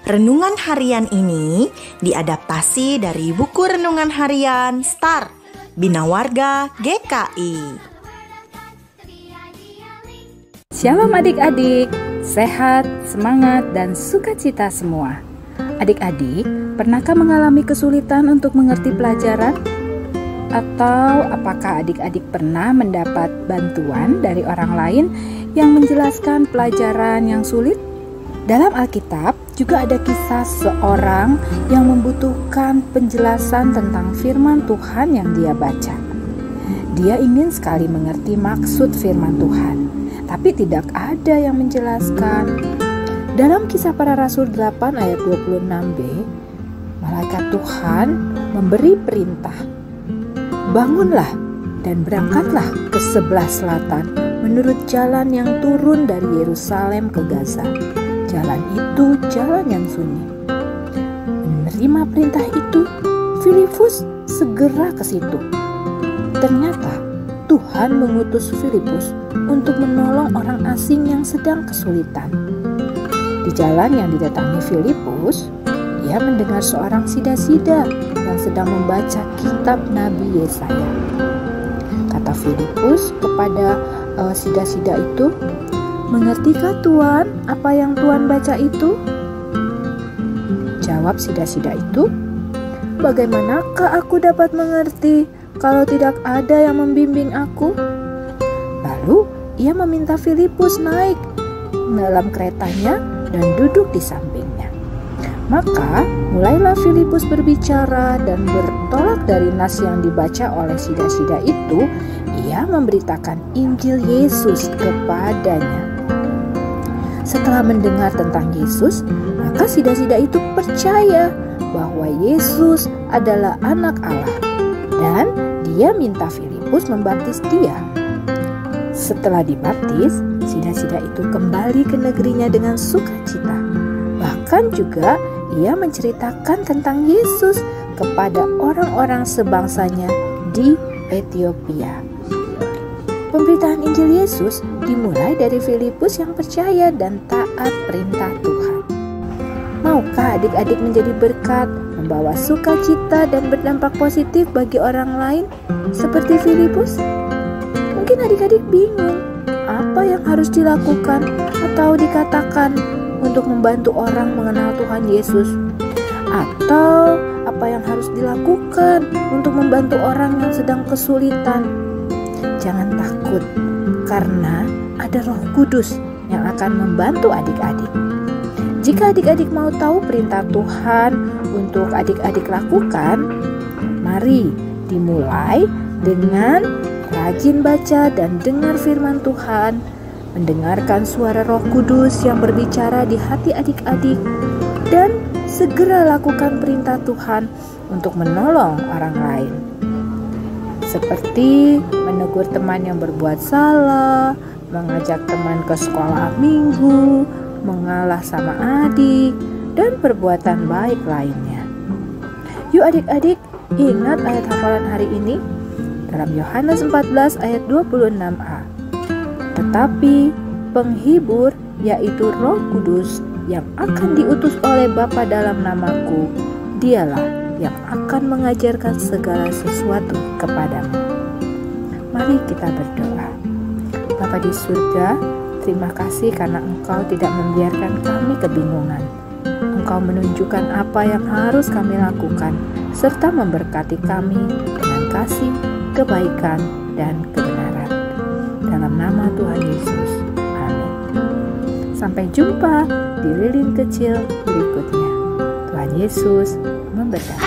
Renungan harian ini diadaptasi dari buku renungan harian Start Bina Warga GKI. Shalom adik-adik, sehat, semangat, dan sukacita semua. Adik-adik, pernahkah mengalami kesulitan untuk mengerti pelajaran? Atau apakah adik-adik pernah mendapat bantuan dari orang lain yang menjelaskan pelajaran yang sulit? Dalam Alkitab juga ada kisah seorang yang membutuhkan penjelasan tentang firman Tuhan yang dia baca. Dia ingin sekali mengerti maksud firman Tuhan, tapi tidak ada yang menjelaskan. Dalam Kisah Para Rasul 8 ayat 26b, malaikat Tuhan memberi perintah, "Bangunlah dan berangkatlah ke sebelah selatan menurut jalan yang turun dari Yerusalem ke Gaza. Jalan itu jalan yang sunyi." Menerima perintah itu, Filipus segera ke situ. Ternyata Tuhan mengutus Filipus untuk menolong orang asing yang sedang kesulitan. Di jalan yang didatangi Filipus, ia mendengar seorang sida-sida yang sedang membaca kitab Nabi Yesaya. Kata Filipus kepada sida-sida itu, "Mengertikah Tuan apa yang Tuan baca itu?" Jawab sida-sida itu, "Bagaimanakah aku dapat mengerti kalau tidak ada yang membimbing aku?" Lalu ia meminta Filipus naik dalam keretanya dan duduk di sampingnya. Maka mulailah Filipus berbicara dan bertolak dari nas yang dibaca oleh sida-sida itu, ia memberitakan Injil Yesus kepadanya. Setelah mendengar tentang Yesus, maka sida-sida itu percaya bahwa Yesus adalah anak Allah, dan dia minta Filipus membaptis dia. Setelah dibaptis, sida-sida itu kembali ke negerinya dengan sukacita. Bahkan juga ia menceritakan tentang Yesus kepada orang-orang sebangsanya di Ethiopia. Pemberitaan Injil Yesus dimulai dari Filipus yang percaya dan taat perintah Tuhan. Maukah adik-adik menjadi berkat, membawa sukacita dan berdampak positif bagi orang lain seperti Filipus? Mungkin adik-adik bingung apa yang harus dilakukan atau dikatakan untuk membantu orang mengenal Tuhan Yesus, atau apa yang harus dilakukan untuk membantu orang yang sedang kesulitan. Jangan takut, karena ada Roh Kudus yang akan membantu adik-adik. Jika adik-adik mau tahu perintah Tuhan untuk adik-adik lakukan, mari dimulai dengan rajin baca dan dengar firman Tuhan, mendengarkan suara Roh Kudus yang berbicara di hati adik-adik, dan segera lakukan perintah Tuhan untuk menolong orang lain. Seperti menegur teman yang berbuat salah, mengajak teman ke sekolah minggu, mengalah sama adik, dan perbuatan baik lainnya. Yuk adik-adik, ingat ayat hafalan hari ini dalam Yohanes 14 ayat 26a. "Tetapi penghibur, yaitu Roh Kudus yang akan diutus oleh Bapa dalam namaku, dialah yang akan mengajarkan segala sesuatu kepadamu." Mari kita berdoa. Bapa di surga, terima kasih karena Engkau tidak membiarkan kami kebingungan. Engkau menunjukkan apa yang harus kami lakukan, serta memberkati kami dengan kasih, kebaikan, dan kebenaran. Dalam nama Tuhan Yesus, amin. Sampai jumpa di lilin kecil berikutnya. Tuhan Yesus memberkati.